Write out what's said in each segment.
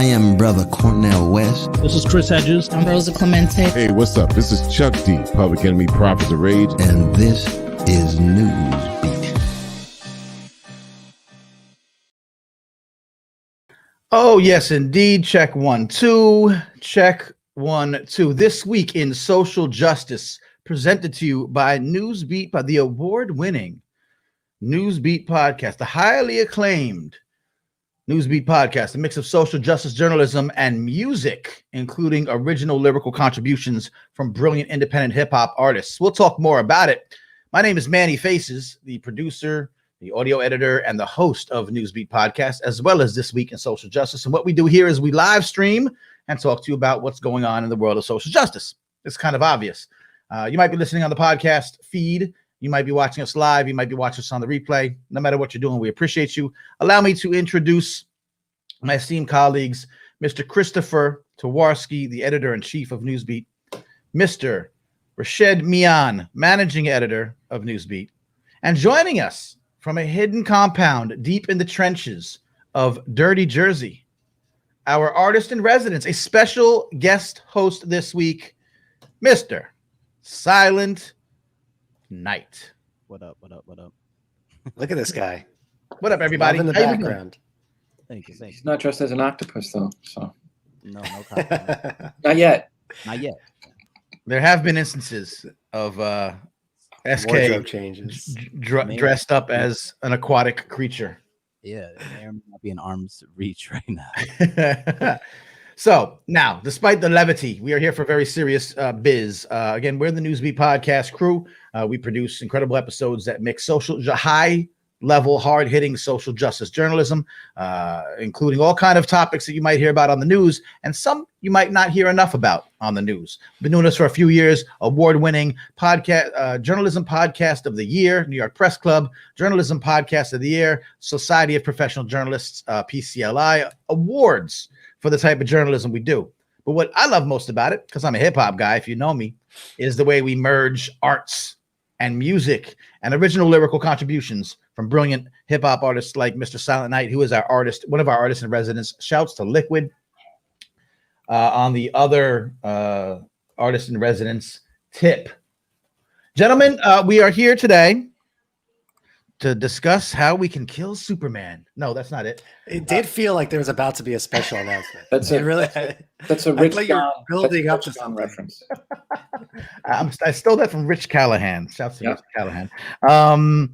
I am Brother Cornell West. This is Chris Hedges. I'm Rosa Clemente. Hey, what's up? This is Chuck D, Public Enemy, Prophets of Rage. And this is Newsbeat. Oh, yes, indeed. Check 1, 2. Check 1, 2. This week in social justice, presented to you by Newsbeat, by the award-winning Newsbeat podcast, the highly acclaimed Newsbeat podcast, a mix of social justice journalism and music, including original lyrical contributions from brilliant independent hip-hop artists. We'll talk more about it. My name is Manny Faces, the producer, the audio editor, and the host of Newsbeat podcast, as well as This Week in Social Justice. And what we do here is we live stream and talk to you about what's going on in the world of social justice. It's kind of obvious. You might be listening on the podcast feed. You might be watching us live. You might be watching us on the replay. No matter what you're doing, we appreciate you. Allow me to introduce my esteemed colleagues, Mr. Christopher Towarski, the editor-in-chief of Newsbeat, Mr. Rashed Mian, managing editor of Newsbeat, and joining us from a hidden compound deep in the trenches of Dirty Jersey, our artist in residence, a special guest host this week, Mr. Silent Night. What up? What up? What up? Look at this guy. What up, everybody? Love in the background. Thank you. He's not dressed as an octopus, though. So No comment. not yet. Not yet. There have been instances of SK Wardrobe changes. dressed up as an aquatic creature. Yeah, there might be an arm's reach right now. So now, despite the levity, we are here for very serious biz. Again, we're the Newsbeat podcast crew. We produce incredible episodes that mix high-level, hard-hitting social justice journalism, including all kind of topics that you might hear about on the news, and some you might not hear enough about on the news. Been doing this for a few years. Award-winning podcast, journalism podcast of the year, New York Press Club, journalism podcast of the year, Society of Professional Journalists, PCLI awards for the type of journalism we do. But what I love most about it, because I'm a hip-hop guy, if you know me, is the way we merge arts and music and original lyrical contributions from brilliant hip-hop artists like Mr. Silent Night, who is our artist, one of our artists in residence. Shouts to Liquid. On the other artist in residence, Tip. Gentlemen, we are here today to discuss how we can kill Superman. No, that's not it. It did feel like there was about to be a special announcement. That's it. Really. That's a Rich you're building up to Rich something. reference. I stole that from Rich Callahan. Shouts to Rich Callahan. I'm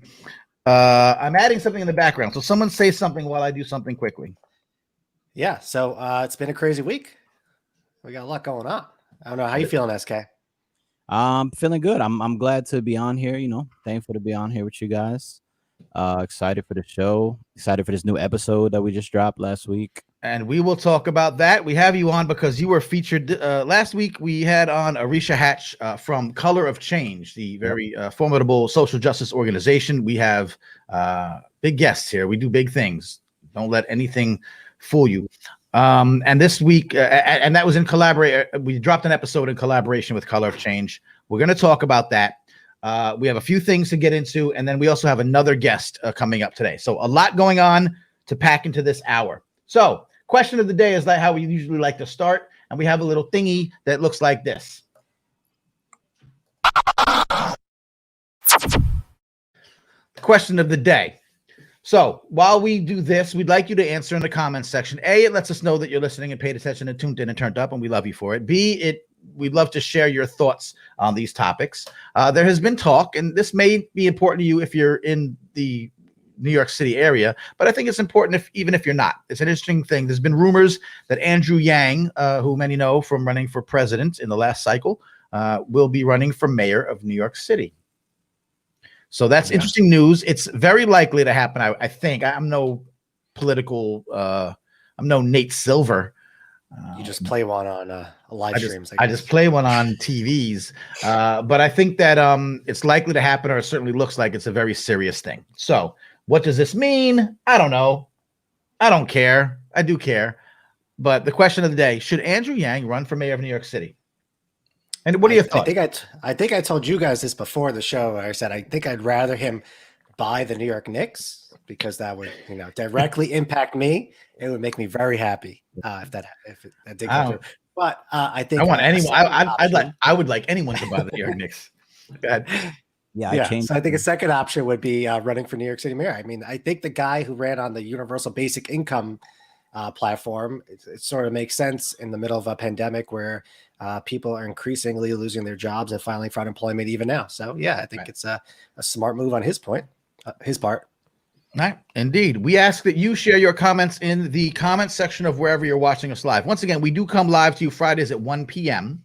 adding something in the background. So someone say something while I do something quickly. Yeah. So it's been a crazy week. We got a lot going on. I don't know. How you feeling, SK? Feeling good. I'm glad to be on here. Thankful to be on here with you guys. Excited for the show. Excited for this new episode that we just dropped last week. And we will talk about that. We have you on because you were featured last week. We had on Arisha Hatch from Color of Change, the very formidable social justice organization. We have big guests here. We do big things. Don't let anything fool you. And this week, and that was in collaboration. We dropped an episode in collaboration with Color of Change. We're going to talk about that. We have a few things to get into, and then we also have another guest coming up today. So a lot going on to pack into this hour. So question of the day is like how we usually like to start, and we have a little thingy that looks like this. Question of the day. So while we do this, we'd like you to answer in the comments section. A, it lets us know that you're listening and paid attention and tuned in and turned up, and we love you for it. B, we'd love to share your thoughts on these topics. There has been talk, and this may be important to you if you're in the New York City area, but I think it's important even if you're not. It's an interesting thing. There's been rumors that Andrew Yang, who many know from running for president in the last cycle, will be running for mayor of New York City. So that's interesting news. It's very likely to happen. I think. I'm no political. I'm no Nate Silver. You just play one on live streams. I just play one on TVs. But I think that it's likely to happen, or it certainly looks like it's a very serious thing. So what does this mean? I don't know. I don't care. I do care. But the question of the day, should Andrew Yang run for mayor of New York City? And what do you think? I think I told you guys this before the show. I said I think I'd rather him buy the New York Knicks because that would, directly impact me. It would make me very happy if that did go through. But I think I want anyone. I would like anyone to buy the New York option. Knicks. Go ahead. Yeah, So I think a second option would be running for New York City mayor. I mean, I think the guy who ran on the universal basic income platform, it sort of makes sense in the middle of a pandemic where people are increasingly losing their jobs and filing for unemployment even now. So yeah, I think it's a smart move on his part. Right. Indeed. We ask that you share your comments in the comment section of wherever you're watching us live. Once again, we do come live to you Fridays at 1 p.m.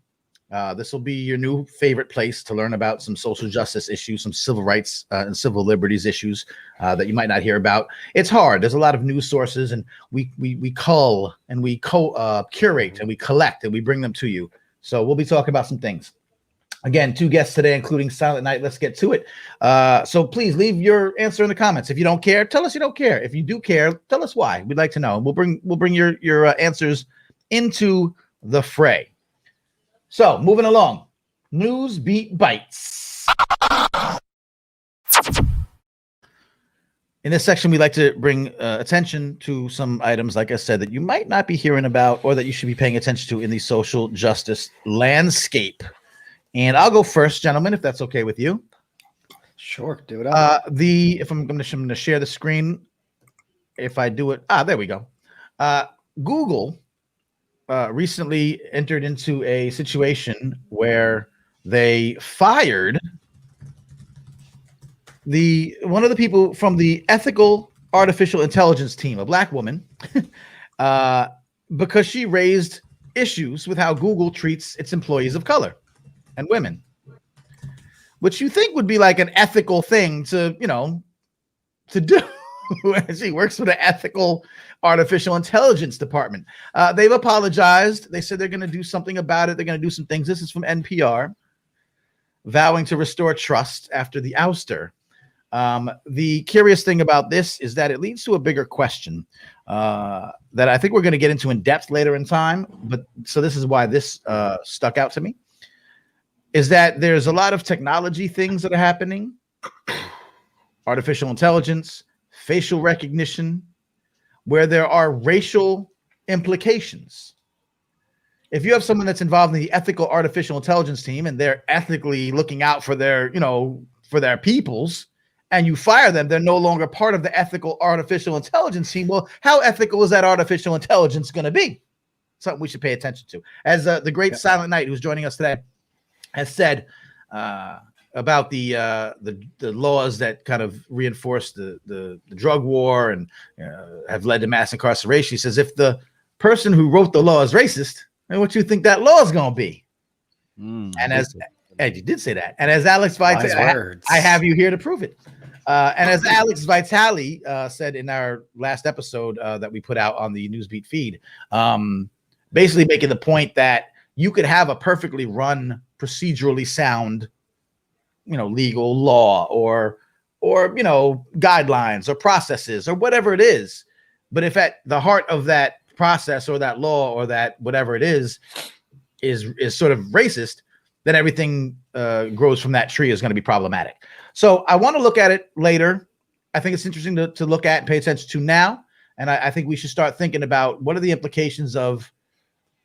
This will be your new favorite place to learn about some social justice issues, some civil rights and civil liberties issues that you might not hear about. It's hard. There's a lot of news sources, and we cull and we curate and we collect and we bring them to you. So we'll be talking about some things. Again, 2 guests today, including Silent Night. Let's get to it. So please leave your answer in the comments. If you don't care, tell us you don't care. If you do care, tell us why. We'd like to know. We'll bring your answers into the fray. So moving along, News Beat Bites. In this section, we like to bring attention to some items, like I said, that you might not be hearing about or that you should be paying attention to in the social justice landscape. And I'll go first, gentlemen, if that's okay with you. Sure, do it up. If I'm going to share the screen, if I do it, there we go. Google recently entered into a situation where they fired one of the people from the ethical artificial intelligence team, a black woman, because she raised issues with how Google treats its employees of color and women, which you think would be like an ethical thing to do. She works for the ethical artificial intelligence department. They've apologized. They said they're going to do something about it. They're going to do some things. This is from NPR, vowing to restore trust after the ouster. The curious thing about this is that it leads to a bigger question that I think we're going to get into in depth later in time. But so this is why this stuck out to me. Is that there's a lot of technology things that are happening, artificial intelligence, facial recognition, where there are racial implications. If you have someone that's involved in the ethical artificial intelligence team and they're ethically looking out for their peoples, and you fire them, they're no longer part of the ethical artificial intelligence team. Well, how ethical is that artificial intelligence going to be? Something we should pay attention to. As the great Silent Night, who's joining us today, has said about the laws that kind of reinforce the drug war and have led to mass incarceration. He says, if the person who wrote the law is racist, then what you think that law is going to be? And as Ed, you did say that. And as Alex Vitale, I have you here to prove it. And as Alex Vitale said in our last episode that we put out on the Newsbeat feed, basically making the point that you could have a perfectly run, procedurally sound, legal law or guidelines or processes or whatever it is. But if at the heart of that process or that law or that whatever it is sort of racist, then everything grows from that tree is going to be problematic. So I want to look at it later. I think it's interesting to look at and pay attention to now. And I think we should start thinking about what are the implications of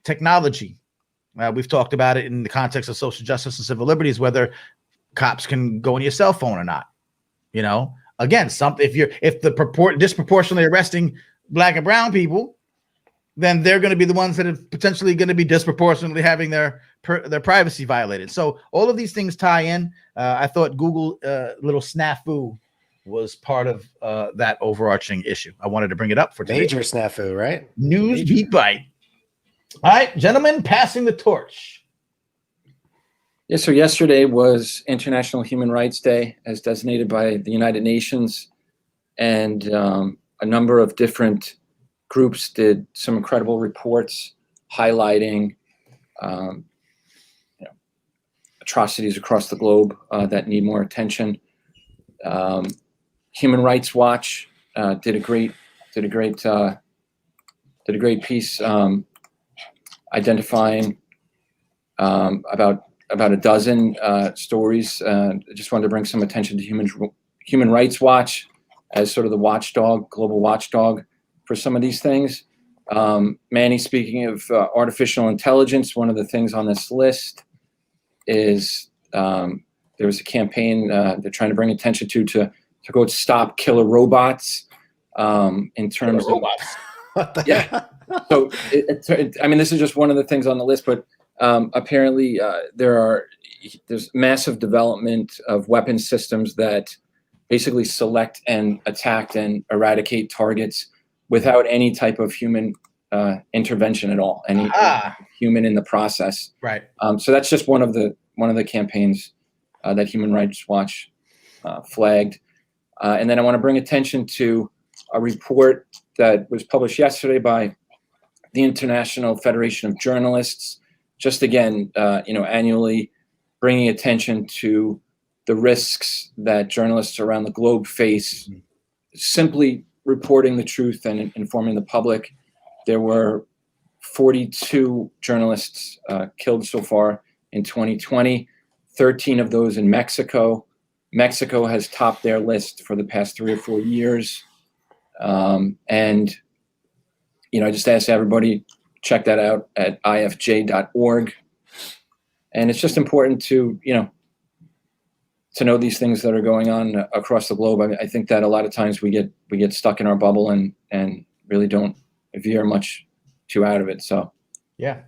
technology. We've talked about it in the context of social justice and civil liberties, whether cops can go on your cell phone or not. Again, if the disproportionately arresting black and brown people, then they're going to be the ones that are potentially going to be disproportionately having their privacy violated. So all of these things tie in. I thought Google little snafu was part of that overarching issue. I wanted to bring it up for today. Major snafu, right? News Beat Bite. All right, gentlemen, passing the torch. Yeah, so yesterday was International Human Rights Day as designated by the United Nations, and a number of different groups did some incredible reports highlighting atrocities across the globe that need more attention. Human Rights Watch did a great piece identifying about a dozen stories. I just wanted to bring some attention to Human Rights Watch as sort of the watchdog, global watchdog for some of these things. Manny, speaking of artificial intelligence, one of the things on this list is there was a campaign they're trying to bring attention to go stop killer robots in terms of robots. What the yeah. So I mean, this is just one of the things on the list, but apparently there's massive development of weapon systems that basically select and attack and eradicate targets without any type of human intervention at all, any human in the process. Right. So that's just one of the campaigns that Human Rights Watch flagged. And then I want to bring attention to a report that was published yesterday by the International Federation of Journalists, just again, annually bringing attention to the risks that journalists around the globe face, simply reporting the truth and informing the public. There were 42 journalists killed so far in 2020, 13 of those in Mexico. Mexico has topped their list for the past 3 or 4 years. And I just ask everybody, check that out at ifj.org. And it's just important to know these things that are going on across the globe. I think that a lot of times we get stuck in our bubble and really don't veer much too out of it. So, yeah.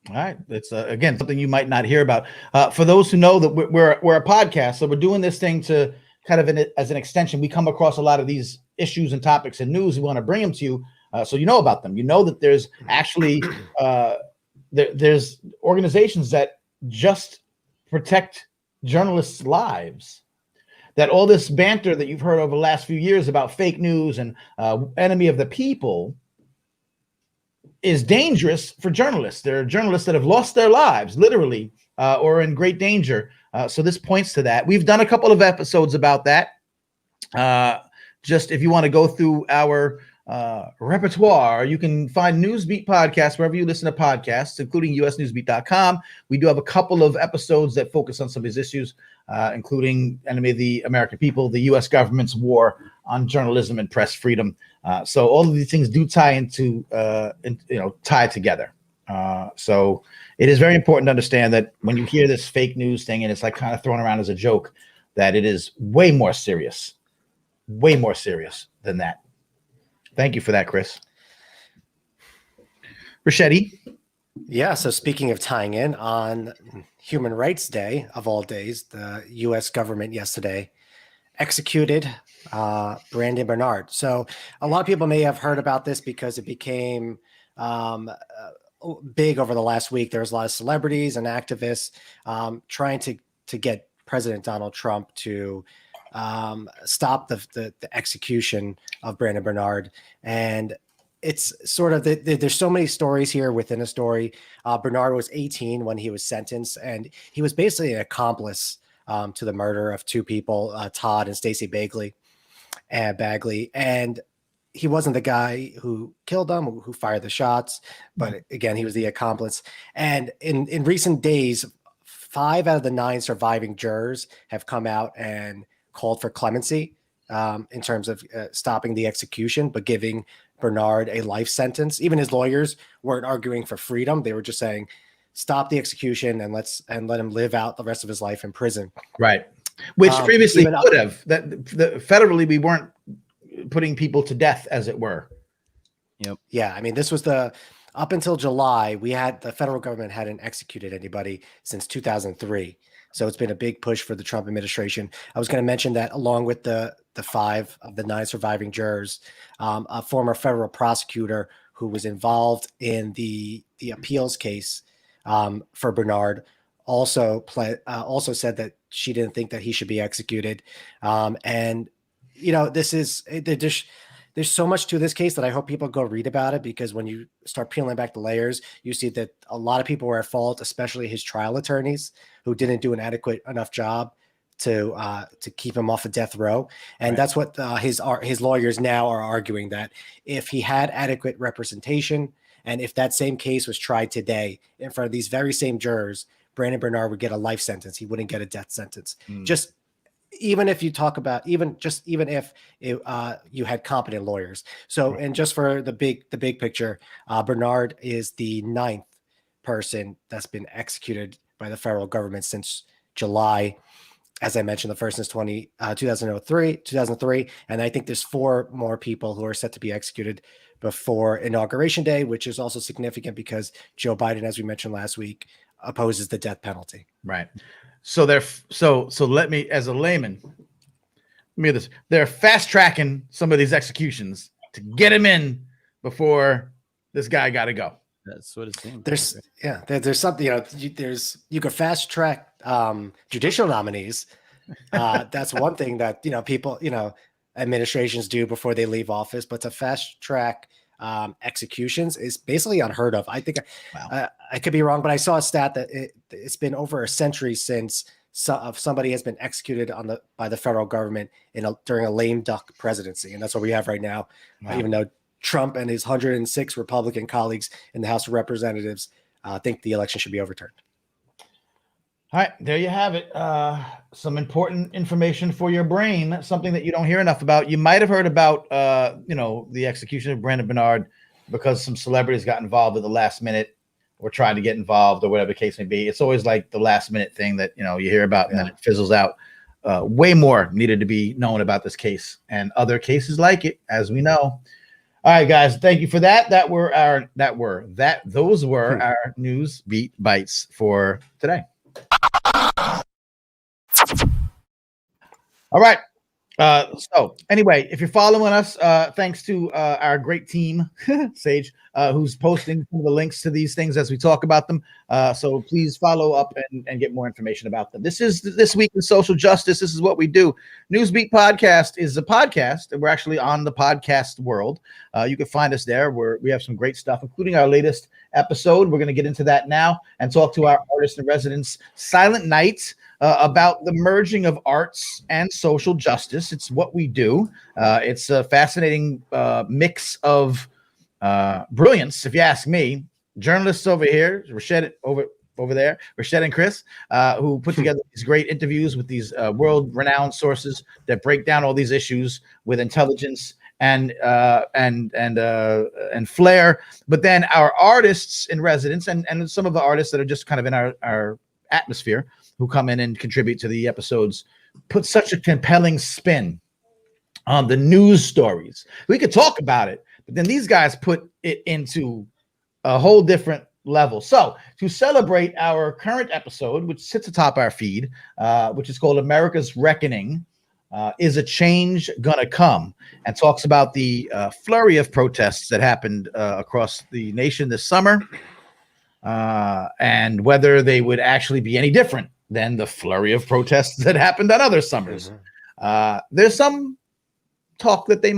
All right. It's again something you might not hear about. For those who know that we're a podcast, so we're doing this thing to kind of as an extension. We come across a lot of these issues and topics and news. We want to bring them to you, so you know about them. You know that there's actually there's organizations that just protect journalists' lives. That all this banter that you've heard over the last few years about fake news and enemy of the people is dangerous for journalists. There are journalists that have lost their lives, literally, or in great danger. So this points to that. We've done a couple of episodes about that. Just if you want to go through our repertoire, you can find Newsbeat podcasts wherever you listen to podcasts, including usnewsbeat.com. We do have a couple of episodes that focus on some of these issues, including enemy of the American people, the U.S. government's war on journalism and press freedom. So all of these things do tie into, tie together. So it is very important to understand that when you hear this fake news thing and it's like kind of thrown around as a joke, that it is way more serious than that. Thank you for that, Chris. Rachetti. Yeah, so speaking of tying in, on Human Rights Day, of all days, the U.S. government yesterday executed Brandon Bernard. So a lot of people may have heard about this because it became big over the last week. There was a lot of celebrities and activists trying to get President Donald Trump to stop the execution of Brandon Bernard. And it's sort of there's so many stories here within a story. Bernard was 18 when he was sentenced, and he was basically an accomplice to the murder of two people, Todd and Stacey Bagley. And he wasn't the guy who killed them, who fired the shots, but again, he was the accomplice. And in recent days, 5 out of the 9 surviving jurors have come out and called for clemency in terms of stopping the execution, but giving Bernard a life sentence. Even his lawyers weren't arguing for freedom. They were just saying, stop the execution and let him live out the rest of his life in prison. Right. Which previously could have. Federally, we weren't putting people to death, as it were. Yep. Yeah. I mean, this was up until July, the federal government hadn't executed anybody since 2003. So it's been a big push for the Trump administration. I was going to mention that along with the 5 of the 9 surviving jurors, a former federal prosecutor who was involved in the appeals case for Bernard also said that she didn't think that he should be executed. And there's so much to this case that I hope people go read about it, because when you start peeling back the layers, you see that a lot of people were at fault, especially his trial attorneys, who didn't do an adequate enough job to keep him off of death row. And right. That's what his lawyers now are arguing, that if he had adequate representation, and if that same case was tried today in front of these very same jurors, Brandon Bernard would get a life sentence. He wouldn't get a death sentence. Just even if you talk about even if you had competent lawyers. So, and just for the big picture, Bernard is the 9th person that's been executed by the federal government since July. As I mentioned, the first is 2003, and I think there's 4 more people who are set to be executed before Inauguration Day, which is also significant because Joe Biden, as we mentioned last week, opposes the death penalty. Right. So let me, as a layman, they're fast tracking some of these executions to get him in before this guy got to go. That's what it seems. There's something, you could fast track judicial nominees. That's one thing that, people, administrations do before they leave office, but to fast track executions is basically unheard of. I think I could be wrong, but I saw a stat that it's been over a century since somebody has been executed by the federal government during a lame duck presidency. And that's what we have right now, even though Trump and his 106 Republican colleagues in the House of Representatives think the election should be overturned. All right, there you have it. Some important information for your brain, something that you don't hear enough about. You might have heard about, the execution of Brandon Bernard because some celebrities got involved at the last minute or tried to get involved or whatever the case may be. It's always like the last minute thing that, you hear about and then it fizzles out. Way more needed to be known about this case and other cases like it, as we know. All right, guys, thank you for that. Those were our news beat bites for today. All right. So anyway, if you're following us, thanks to our great team, Sage, who's posting some of the links to these things as we talk about them. So please follow up and get more information about them. This is This Week in Social Justice. This is what we do. Newsbeat Podcast is a podcast, and we're actually on the podcast world. You can find us there where we have some great stuff, including our latest episode. We're going to get into that now and talk to our artist in residence, Silent Night, about the merging of arts and social justice. It's what we do. It's a fascinating mix of brilliance, if you ask me. Journalists over here, Rashad over there, Rashad and Chris, who put together these great interviews with these world-renowned sources that break down all these issues with intelligence and flair. But then our artists in residence and some of the artists that are just kind of in our atmosphere, who come in and contribute to the episodes, put such a compelling spin on the news stories. We could talk about it, but then these guys put it into a whole different level. So to celebrate our current episode, which sits atop our feed, which is called America's Reckoning, Is a Change Gonna Come? And talks about the flurry of protests that happened across the nation this summer, and whether they would actually be any different than the flurry of protests that happened on other summers. There's some talk that they've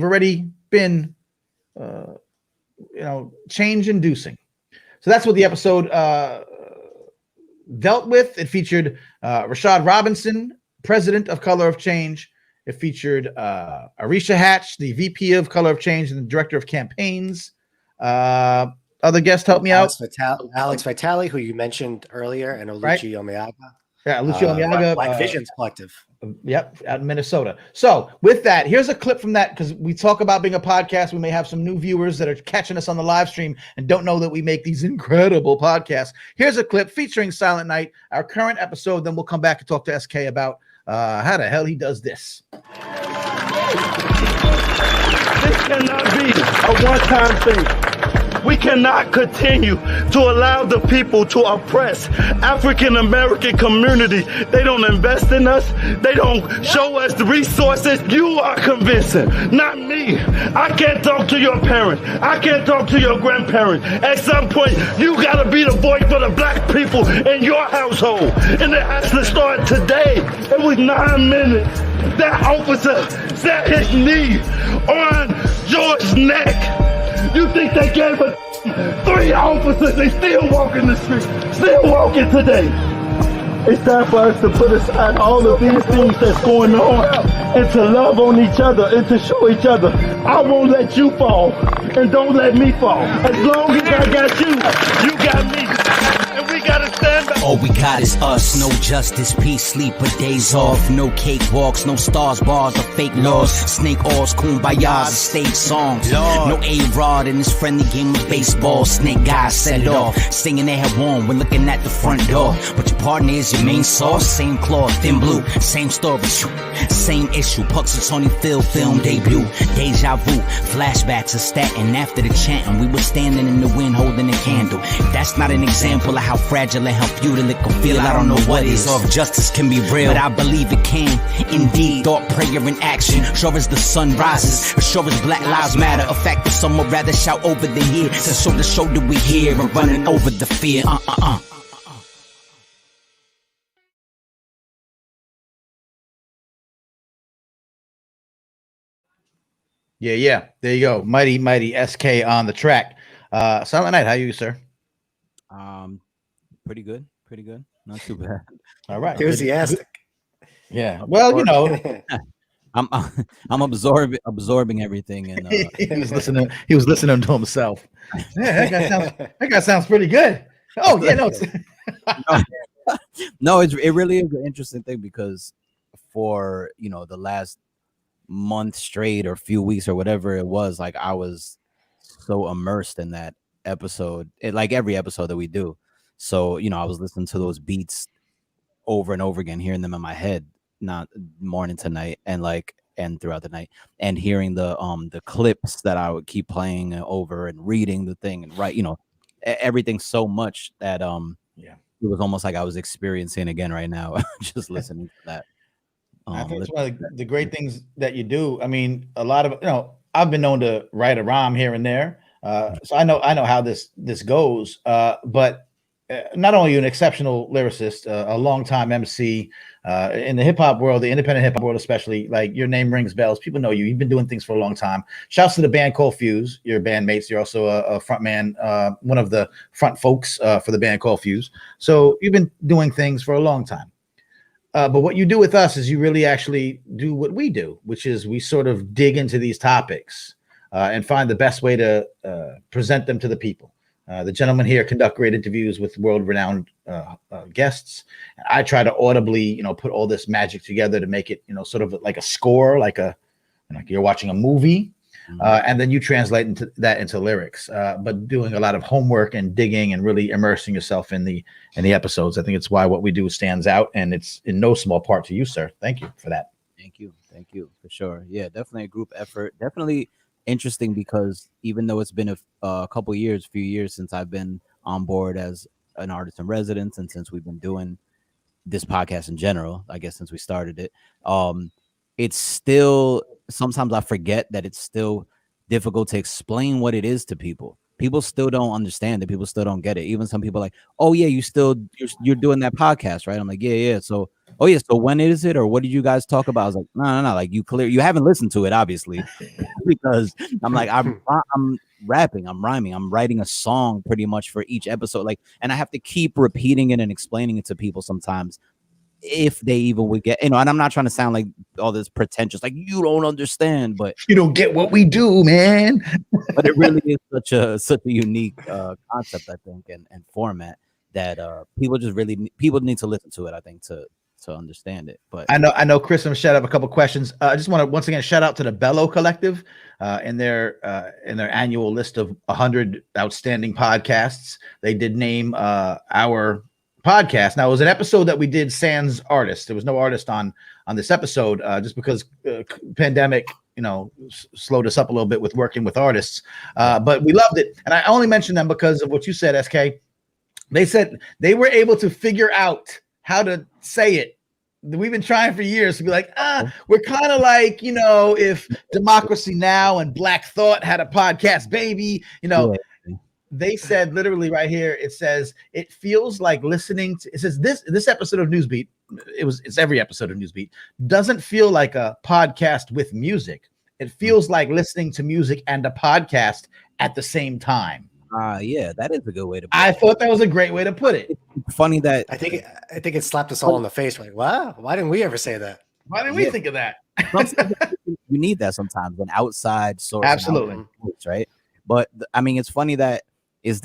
already been, change-inducing. So that's what the episode dealt with. It featured Rashad Robinson, president of Color of Change. It featured Arisha Hatch, the VP of Color of Change and the director of campaigns. Other guests help me out. Alex Vitale, who you mentioned earlier, and Oluchi Omeaga. Yeah, Oluchi Omeaga. Black Visions Collective. Yep, out in Minnesota. So with that, here's a clip from that, because we talk about being a podcast. We may have some new viewers that are catching us on the live stream and don't know that we make these incredible podcasts. Here's a clip featuring Silent Night, our current episode. Then we'll come back and talk to SK about how the hell he does this. This cannot be a one-time thing. We cannot continue to allow the people to oppress African-American community. They don't invest in us. They don't show us the resources. You are convincing, not me. I can't talk to your parent. I can't talk to your grandparent. At some point, you got to be the voice for the black people in your household. And it has to start today. It was 9 minutes. That officer set his knee on George's neck. You think they gave us 3 officers? They still walking the street, still walking today. It's time for us to put aside all of these things that's going on and to love on each other and to show each other, I won't let you fall and don't let me fall. As long as I got you, you got me. And we got to stand back. All we got is us, no justice, peace, sleep, or days off. No cakewalks, no stars, bars, or fake laws. Snake oils, kumbayas, stage songs. No A-Rod in this friendly game of baseball. Snake guys set it off, singing they had won. We're looking at the front door. But your partner is your main source. Same cloth, thin blue, same story, same issue. Pucks and Tony Phil film debut. Deja vu, flashbacks of Staten after the chanting. We were standing in the wind holding a candle. If that's not an example of how fragile and how futile it can feel, I don't know what is. Or if justice can be real, but I believe it can. Indeed, thought, prayer, and action. Sure as the sun rises, or sure as Black Lives Matter. A fact that some would rather shout over than hear. So shoulder to shoulder we hear and running over the fear. Yeah. There you go. Mighty SK on the track. Silent Night, how are you, sir? Pretty good. Not too bad. All right. Enthusiastic. Yeah. Well, you know, I'm absorbing everything, and he was listening to himself. Yeah, that guy sounds pretty good. Oh yeah, no. No, it really is an interesting thing because for the last month straight or few weeks or whatever it was, like I was so immersed in that episode, like every episode that we do. So I was listening to those beats over and over again, hearing them in my head, not morning to night, and throughout the night, and hearing the clips that I would keep playing over and reading the thing and everything so much that it was almost like I was experiencing again right now, just listening to that. I think it's one of the great things that you do. I mean, a lot of I've been known to write a rhyme here and there, so I know how this goes. But not only are you an exceptional lyricist, a longtime MC in the hip hop world, the independent hip hop world, especially, like your name rings bells. People know you. You've been doing things for a long time. Shouts to the band Cold Fuse, your bandmates. You're also a front man, one of the front folks for the band Cold Fuse. So you've been doing things for a long time. But what you do with us is you really actually do what we do, which is we sort of dig into these topics and find the best way to present them to the people. The gentlemen here conduct great interviews with world-renowned guests. I try to audibly, put all this magic together to make it, sort of like a score, like you're watching a movie, and then you translate that into lyrics. But doing a lot of homework and digging and really immersing yourself in the episodes. I think it's why what we do stands out, and it's in no small part to you, sir. Thank you for that. Thank you for sure. Yeah, definitely a group effort. Definitely interesting because even though it's been a few years since I've been on board as an artist in residence, and since we've been doing this podcast in general, I guess since we started it, it's still, sometimes I forget that it's still difficult to explain what it is to people. People still don't understand it. People still don't get it. Even some people are like, oh yeah, you're doing that podcast, right? I'm like, yeah. So, oh yeah, so when is it, or what did you guys talk about? I was like, no, like you haven't listened to it, obviously, because I'm like, I'm rapping, I'm rhyming, I'm writing a song pretty much for each episode, like, and I have to keep repeating it and explaining it to people sometimes, if they even would get, and I'm not trying to sound like all this pretentious, like you don't understand, but you don't get what we do, man. But it really is such a unique concept, I think, and format that people need to listen to it, I think, to understand it. But I know Chris, I'm shout out a couple questions. I just want to once again shout out to the Bellow Collective in their annual list of 100 outstanding podcasts. They did name our podcast. Now, it was an episode that we did sans artist. There was no artist on this episode just because pandemic slowed us up a little bit with working with artists, but we loved it. And I only mentioned them because of what you said, SK. They said they were able to figure out how to say it. We've been trying for years to be like, we're kind of like, if Democracy Now! And Black Thought had a podcast, baby, Yeah. They said literally right here, it says, it feels like listening to, it says this episode of Newsbeat, it's every episode of Newsbeat, doesn't feel like a podcast with music. It feels like listening to music and a podcast at the same time. Yeah, that is a good way to put it. I thought that was a great way to put it. It's funny that I think it slapped us all in the face. We're like, wow, why didn't we ever say that? Why didn't we think of that? You need that sometimes, an outside source. Absolutely. Right. But I mean, it's funny that it's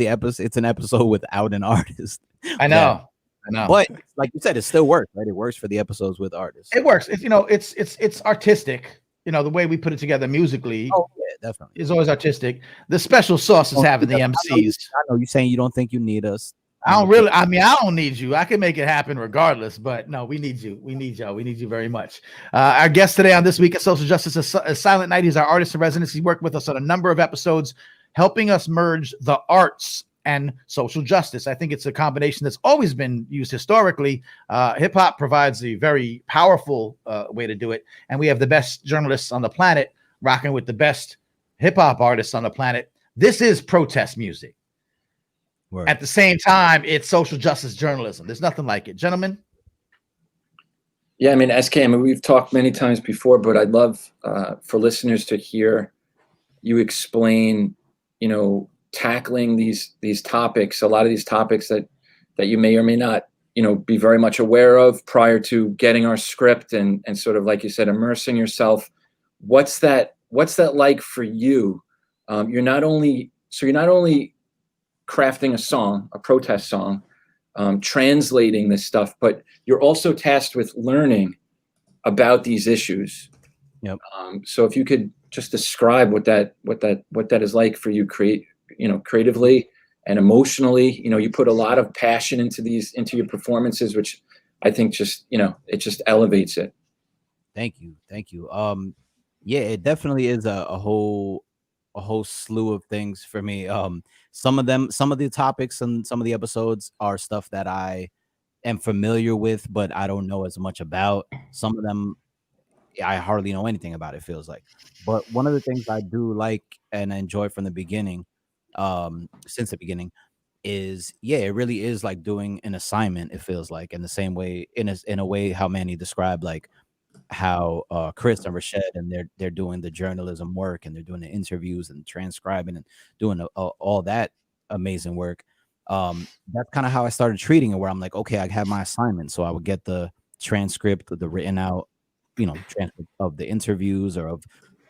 an episode without an artist. I know. I know. But like you said, it still works, right? It works for the episodes with artists. It works. It's artistic. The way we put it together musically Oh yeah, definitely. is always artistic. The special sauce is having the MCs. I know you're saying you don't think you need us. I don't need you. I can make it happen regardless, but no, we need you. We need y'all. We need you very much. Our guest today on This Week in Social Justice is Silent Night. He's our artist in residence. He worked with us on a number of episodes, helping us merge the arts and social justice. I think it's a combination that's always been used historically. Hip hop provides a very powerful way to do it. And we have the best journalists on the planet rocking with the best hip hop artists on the planet. This is protest music. Word. At the same time, it's social justice journalism. There's nothing like it. Gentlemen? Yeah, I mean, SK, we've talked many times before, but I'd love for listeners to hear you explain, tackling these topics, a lot of these topics that you may or may not, be very much aware of prior to getting our script and sort of, like you said, immersing yourself. What's that like for you? You're not only crafting a song, a protest song, translating this stuff, but you're also tasked with learning about these issues. Yep. So if you could just describe what that is like for you, creatively and emotionally. You put a lot of passion into your performances, which I think just it just elevates it. Thank you. Yeah, it definitely is a whole slew of things for me. Some of the topics and some of the episodes are stuff that I am familiar with, but I don't know as much about. Some of them I hardly know anything about, it feels like. But one of the things I do like and enjoy from the beginning, since the beginning, is it really is like doing an assignment. It feels like, in the same way, in a way how Manny described, like how Chris and Rashad and they're doing the journalism work, and they're doing the interviews and transcribing and doing all that amazing work. That's kind of how I started treating it, where I'm like, okay, I have my assignment, so I would get the transcript, the written out, transcript of the interviews or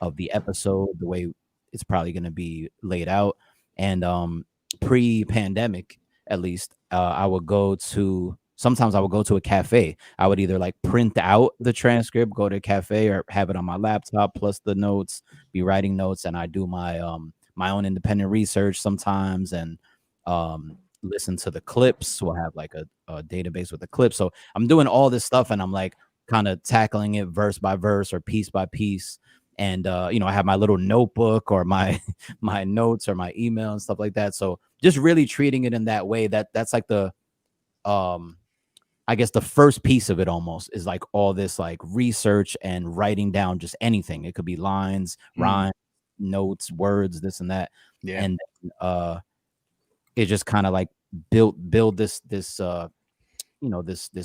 of the episode, the way it's probably going to be laid out. And pre-pandemic, at least, sometimes I would go to a cafe. I would either like print out the transcript, go to a cafe, or have it on my laptop plus the notes, be writing notes. And I do my own independent research sometimes, and listen to the clips. We'll have like a database with the clips. So I'm doing all this stuff, and I'm like kind of tackling it verse by verse or piece by piece. And I have my little notebook or my notes or my email and stuff like that. So just really treating it in that way, that's like the I guess the first piece of it almost is like all this like research and writing down just anything. It could be lines, rhymes, notes, words, this and that. Yeah. And it just kind of like build this this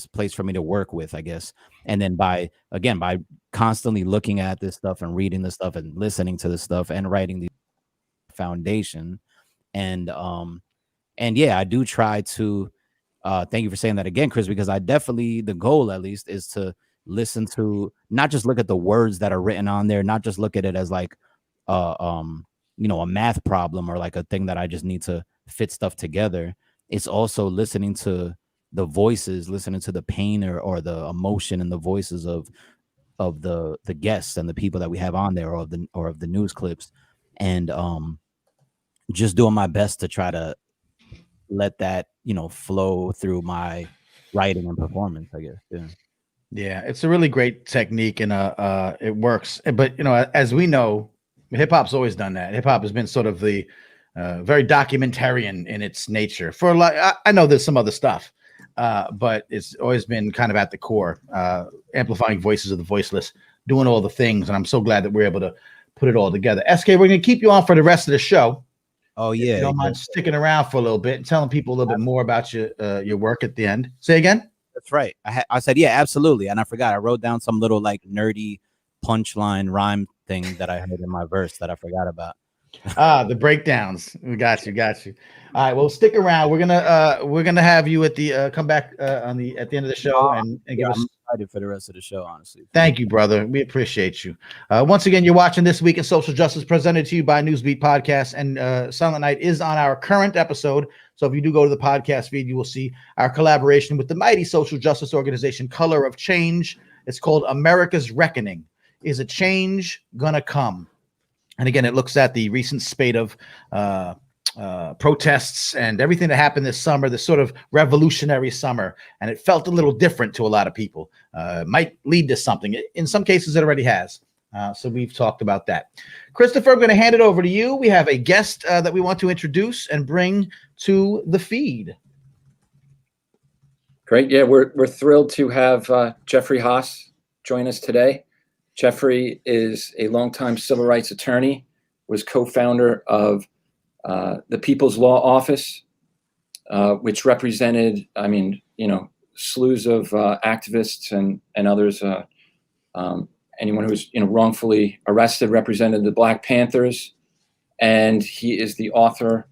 place for me to work with, I guess. And then by constantly looking at this stuff and reading this stuff and listening to this stuff and writing the foundation. And I do try to thank you for saying that again, Chris, because the goal at least is to listen to, not just look at the words that are written on there, not just look at it as like a math problem or like a thing that I just need to fit stuff together. It's also listening to the voices, listening to the pain or the emotion and the voices of the guests and the people that we have on there, or of the news clips, and just doing my best to try to let that flow through my writing and performance, I guess. Yeah, it's a really great technique, and it works. But as we know, hip hop's always done that. Hip hop has been sort of the very documentarian in its nature. For I know there's some other stuff, but it's always been kind of at the core, amplifying voices of the voiceless, doing all the things. And I'm so glad that we're able to put it all together. SK, we're going to keep you on for the rest of the show. Oh, yeah. If you don't mind sticking around for a little bit and telling people a little bit more about your work at the end. Say again? That's right. I said, yeah, absolutely. And I forgot. I wrote down some little like nerdy punchline rhyme thing that I heard in my verse that I forgot about. The breakdowns. We got you. All right, well, stick around. We're gonna have you at the come back at the end of the show and give us. I'm excited for the rest of the show, honestly. Thank you, brother. We appreciate you. Once again, you're watching This Week in Social Justice, presented to you by Newsbeat Podcast, and Silent Night is on our current episode, So if you do go to the podcast feed, you will see our collaboration with the mighty social justice organization, Color of Change. It's called America's Reckoning. Is a change gonna come? And again, it looks at the recent spate of protests and everything that happened this summer, this sort of revolutionary summer. And it felt a little different to a lot of people. Might lead to something. In some cases, it already has. So we've talked about that. Christopher, I'm going to hand it over to you. We have a guest that we want to introduce and bring to the feed. Great. Yeah, we're thrilled to have Jeffrey Haas join us today. Jeffrey is a longtime civil rights attorney, was co-founder of the People's Law Office, which represented, slews of activists and others. Anyone who was wrongfully arrested, represented the Black Panthers, and he is the author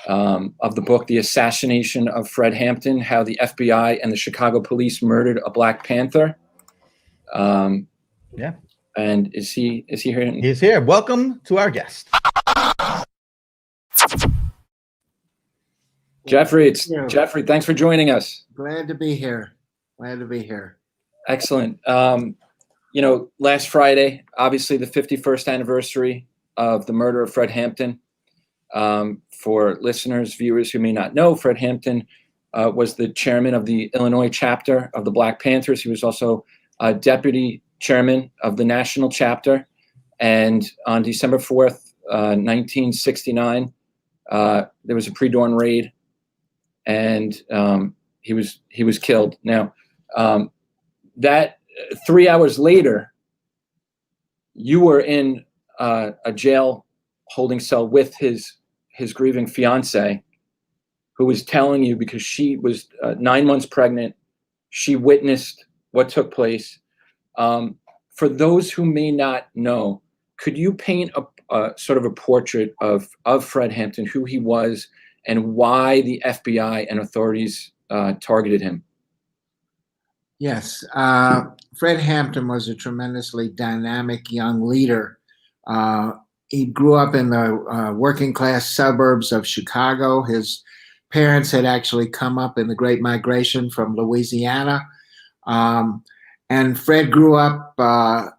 of the book, The Assassination of Fred Hampton, How the FBI and the Chicago Police Murdered a Black Panther. Yeah. And is he here? He's here. Welcome to our guest. Jeffrey, Jeffrey, thanks for joining us. Glad to be here. Excellent. Last Friday, obviously the 51st anniversary of the murder of Fred Hampton. For listeners, viewers who may not know, Fred Hampton was the chairman of the Illinois chapter of the Black Panthers. He was also deputy chairman of the national chapter. And on December 4th, 1969, there was a pre-dawn raid, and he was killed. Now, that 3 hours later, you were in a jail holding cell with his grieving fiance, who was telling you, because she was 9 months pregnant, she witnessed what took place. For those who may not know, could you paint a sort of a portrait of Fred Hampton, who he was, and why the FBI and authorities targeted him? Yes. Fred Hampton was a tremendously dynamic young leader. He grew up in the working class suburbs of Chicago. His parents had actually come up in the Great Migration from Louisiana. And Fred grew up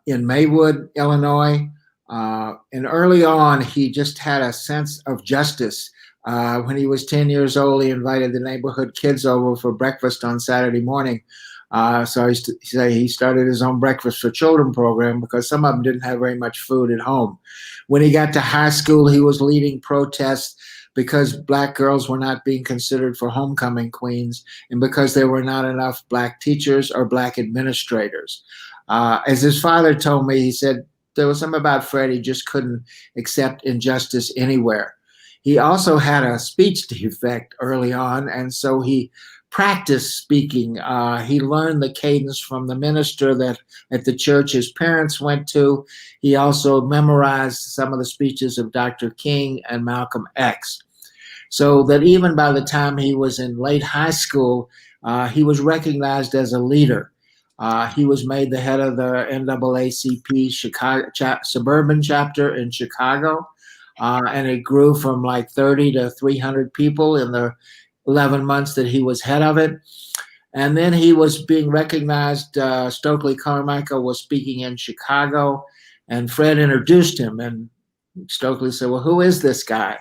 in Maywood, Illinois. And early on, he just had a sense of justice. When he was 10 years old, he invited the neighborhood kids over for breakfast on Saturday morning. So he started his own Breakfast for Children program, because some of them didn't have very much food at home. When he got to high school, he was leading protests because Black girls were not being considered for homecoming queens, and because there were not enough Black teachers or Black administrators. As his father told me, he said there was something about Fred, he just couldn't accept injustice anywhere. He also had a speech defect early on, and so he practiced speaking. He learned the cadence from the minister that at the church his parents went to. He also memorized some of the speeches of Dr. King and Malcolm X. So that even by the time he was in late high school, he was recognized as a leader. He was made the head of the NAACP Chicago suburban chapter in Chicago. And it grew from like 30 to 300 people in the 11 months that he was head of it. And then he was being recognized. Stokely Carmichael was speaking in Chicago, and Fred introduced him. And Stokely said, well, who is this guy?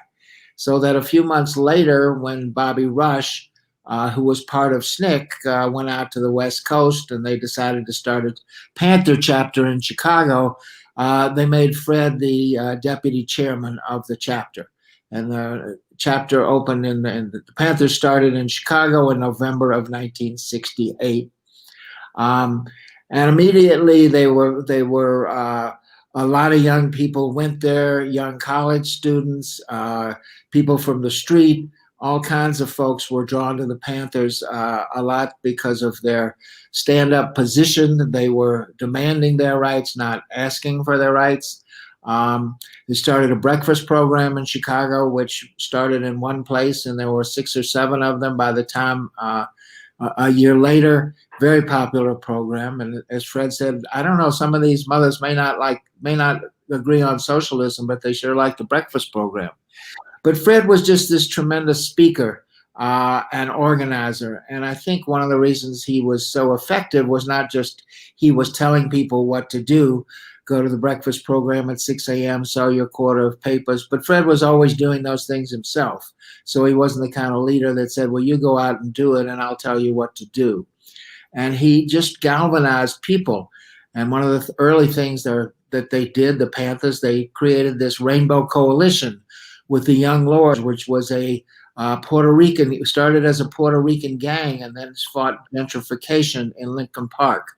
So that a few months later, when Bobby Rush, who was part of SNCC, went out to the West Coast and they decided to start a Panther chapter in Chicago, they made Fred the deputy chairman of the chapter. And the chapter opened and the Panthers started in Chicago in November of 1968. And immediately they were a lot of young people went there, young college students, people from the street, all kinds of folks were drawn to the Panthers a lot because of their stand-up position. They were demanding their rights, not asking for their rights. They started a breakfast program in Chicago, which started in one place, and there were 6 or 7 of them by the time a year later. Very popular program. And as Fred said, I don't know, some of these mothers may not agree on socialism, but they sure like the breakfast program. But Fred was just this tremendous speaker. an organizer. And I think one of the reasons he was so effective was not just he was telling people what to do, go to the breakfast program at 6 a.m., sell your quarter of papers, but Fred was always doing those things himself. So he wasn't the kind of leader that said, well, you go out and do it and I'll tell you what to do. And he just galvanized people. And one of the early things that they did, the Panthers, they created this Rainbow Coalition with the Young Lords, which was a Puerto Rican, it started as a Puerto Rican gang and then fought gentrification in Lincoln Park.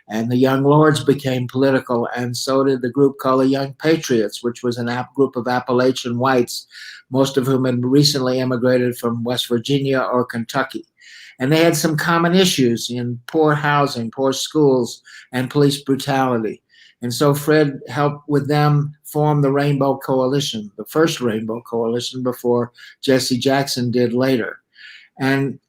And the Young Lords became political, and so did the group called the Young Patriots, which was a group of Appalachian whites, most of whom had recently immigrated from West Virginia or Kentucky. And they had some common issues in poor housing, poor schools, and police brutality. And so Fred helped with them form the Rainbow Coalition, the first Rainbow Coalition before Jesse Jackson did later. And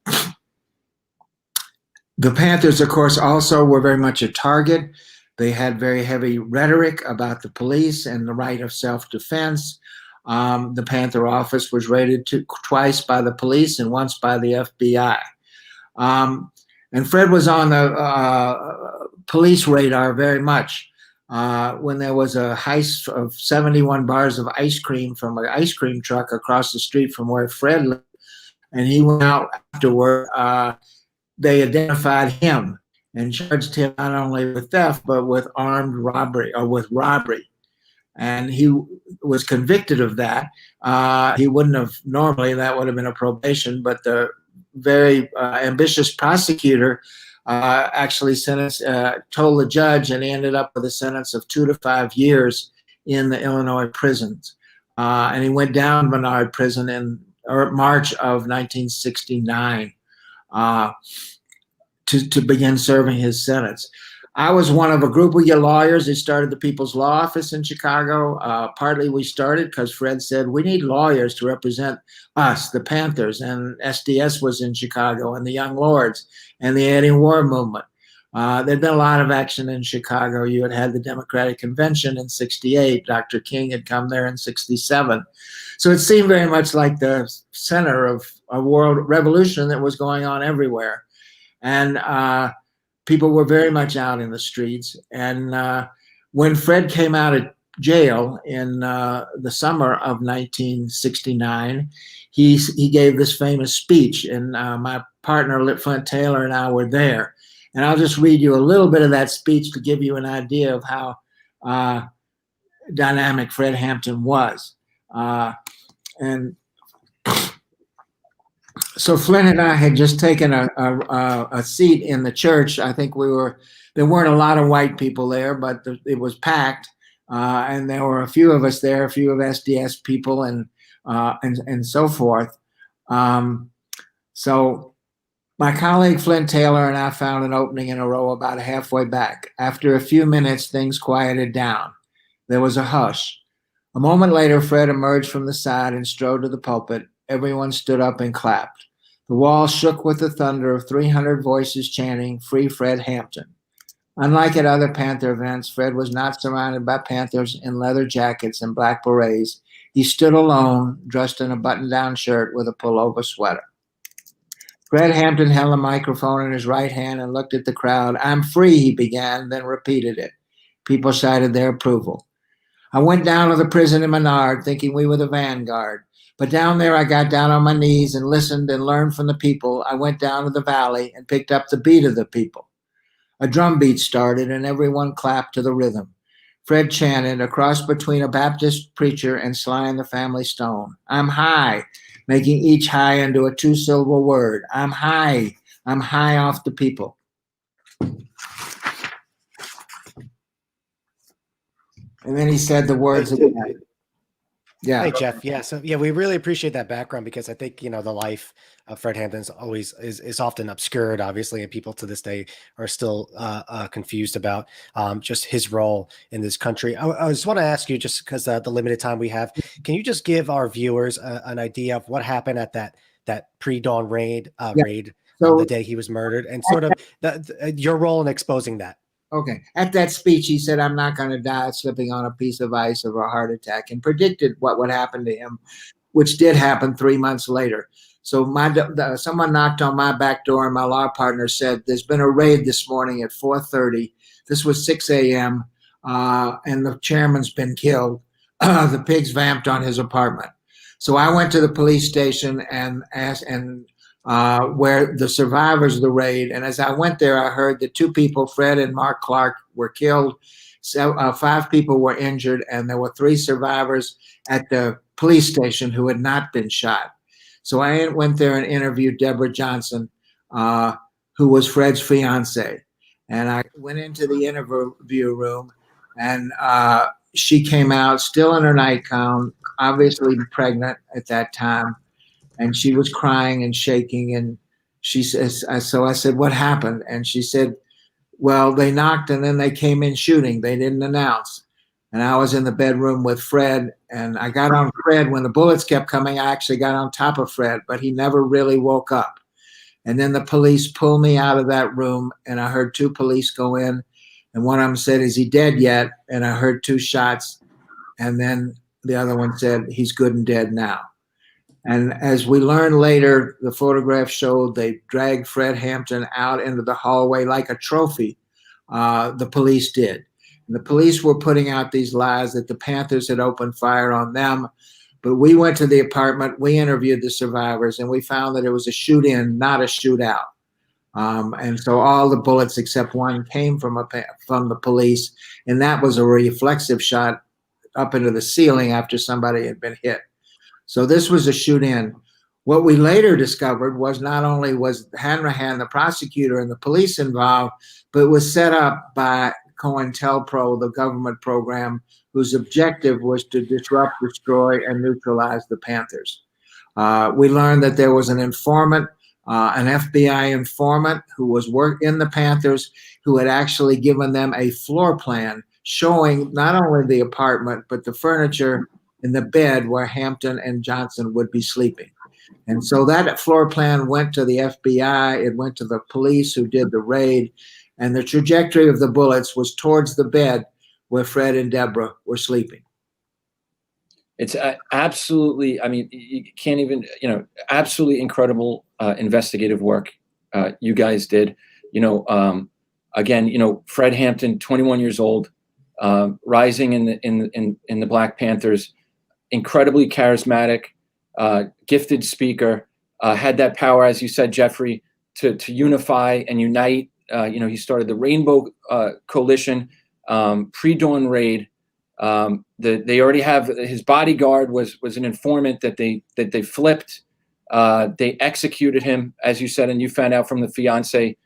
the Panthers, of course, also were very much a target. They had very heavy rhetoric about the police and the right of self-defense. The Panther office was raided twice by the police and once by the FBI. And Fred was on the police radar very much. When there was a heist of 71 bars of ice cream from an ice cream truck across the street from where Fred lived, and he went out afterward, they identified him and charged him not only with theft, but with armed robbery or with robbery. And he was convicted of that. He wouldn't have normally, that would have been a probation, but the very ambitious prosecutor actually told the judge, and he ended up with a sentence of 2 to 5 years in the Illinois prisons. And he went down Menard Prison in March of 1969 to begin serving his sentence. I was one of a group of lawyers that started the People's Law Office in Chicago. Partly we started because Fred said, we need lawyers to represent us, the Panthers, and SDS was in Chicago, and the Young Lords, and the anti-war movement. There'd been a lot of action in Chicago. You had had the Democratic Convention in 68. Dr. King had come there in 67. So it seemed very much like the center of a world revolution that was going on everywhere. And people were very much out in the streets. And when Fred came out of jail in the summer of 1969, he gave this famous speech, and my partner Flint Taylor and I were there. And I'll just read you a little bit of that speech to give you an idea of how dynamic Fred Hampton was. And so Flint and I had just taken a seat in the church. I think there weren't a lot of white people there, but it was packed. And there were a few of us there, a few of SDS people and so forth. So my colleague Flint Taylor and I found an opening in a row about halfway back. After a few minutes, things quieted down. There was a hush. A moment later, Fred emerged from the side and strode to the pulpit. Everyone stood up and clapped. The wall shook with the thunder of 300 voices chanting, "Free Fred Hampton." Unlike at other Panther events, Fred was not surrounded by Panthers in leather jackets and black berets. He stood alone, dressed in a button-down shirt with a pullover sweater. Fred Hampton held a microphone in his right hand and looked at the crowd. "I'm free," he began, then repeated it. People shouted their approval. "I went down to the prison in Menard thinking we were the vanguard. But down there, I got down on my knees and listened and learned from the people. I went down to the valley and picked up the beat of the people." A drum beat started and everyone clapped to the rhythm. Fred chanted, a cross between a Baptist preacher and Sly and the Family Stone. "I'm high," making each high into a 2-syllable word. I'm high off the people. And then he said the words again. Yeah. Hey, Jeff. Yeah. So yeah, we really appreciate that background because I think, the life of Fred Hampton's always is often obscured, obviously, and people to this day are still confused about just his role in this country. I just want to ask you, just because the limited time we have, can you just give our viewers an idea of what happened at that pre-dawn raid So, the day he was murdered, and sort of your role in exposing that? Okay. At that speech, he said, "I'm not going to die slipping on a piece of ice of a heart attack," and predicted what would happen to him, which did happen 3 months later. So someone knocked on my back door, and my law partner said, "There's been a raid this morning at 4:30. This was 6 a.m. And the chairman's been killed. The pigs vamped on his apartment." So I went to the police station and asked, where the survivors of the raid. And as I went there, I heard that 2 people, Fred and Mark Clark, were killed. 5 people were injured, and there were 3 survivors at the police station who had not been shot. So I went there and interviewed Deborah Johnson, who was Fred's fiance. And I went into the interview room, and she came out still in her nightgown, obviously pregnant at that time. And she was crying and shaking. And she says, so I said, "What happened?" And she said, "Well, they knocked and then they came in shooting. They didn't announce." And I was in the bedroom with Fred, and I got on Fred. When the bullets kept coming, I actually got on top of Fred, but he never really woke up. And then the police pulled me out of that room, and I heard 2 police go in, and one of them said, "Is he dead yet?" And I heard 2 shots. And then the other one said, "He's good and dead now." And as we learned later, the photograph showed they dragged Fred Hampton out into the hallway like a trophy. The police did. And the police were putting out these lies that the Panthers had opened fire on them. But we went to the apartment, we interviewed the survivors, and we found that it was a shoot-in, not a shootout. And so all the bullets except one came from the police, and that was a reflexive shot up into the ceiling after somebody had been hit. So this was a shoot-in. What we later discovered was not only was Hanrahan, the prosecutor, and the police involved, but it was set up by COINTELPRO, the government program, whose objective was to disrupt, destroy, and neutralize the Panthers. We learned that there was an informant, an FBI informant who was in the Panthers, who had actually given them a floor plan showing not only the apartment, but the furniture in the bed where Hampton and Johnson would be sleeping. And so that floor plan went to the FBI, it went to the police who did the raid, and the trajectory of the bullets was towards the bed where Fred and Deborah were sleeping. It's absolutely, I mean, you can't even, absolutely incredible investigative work you guys did. Again, Fred Hampton, 21 years old, rising in the Black Panthers, incredibly charismatic, gifted speaker, had that power, as you said, Jeffrey, to unify and unite. He started the Rainbow Coalition, pre-dawn raid. They already have his bodyguard was an informant that they flipped. They executed him, as you said, and you found out from the fiance.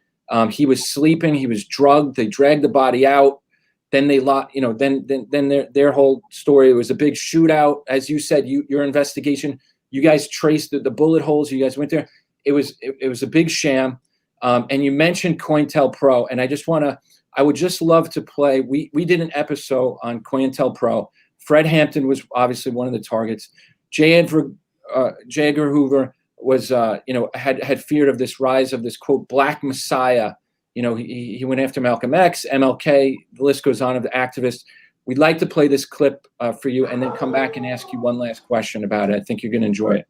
He was sleeping. He was drugged. They dragged the body out. Then they then their whole story was a big shootout. As you said, your investigation, you guys traced the bullet holes. You guys went there. It was a big sham. And you mentioned COINTELPRO, and I would just love to play. We did an episode on COINTELPRO. Fred Hampton was obviously one of the targets. J. Edgar Hoover was, had feared of this rise of this, quote, Black Messiah. He went after Malcolm X, MLK, the list goes on of the activists. We'd like to play this clip for you and then come back and ask you one last question about it. I think you're going to enjoy it.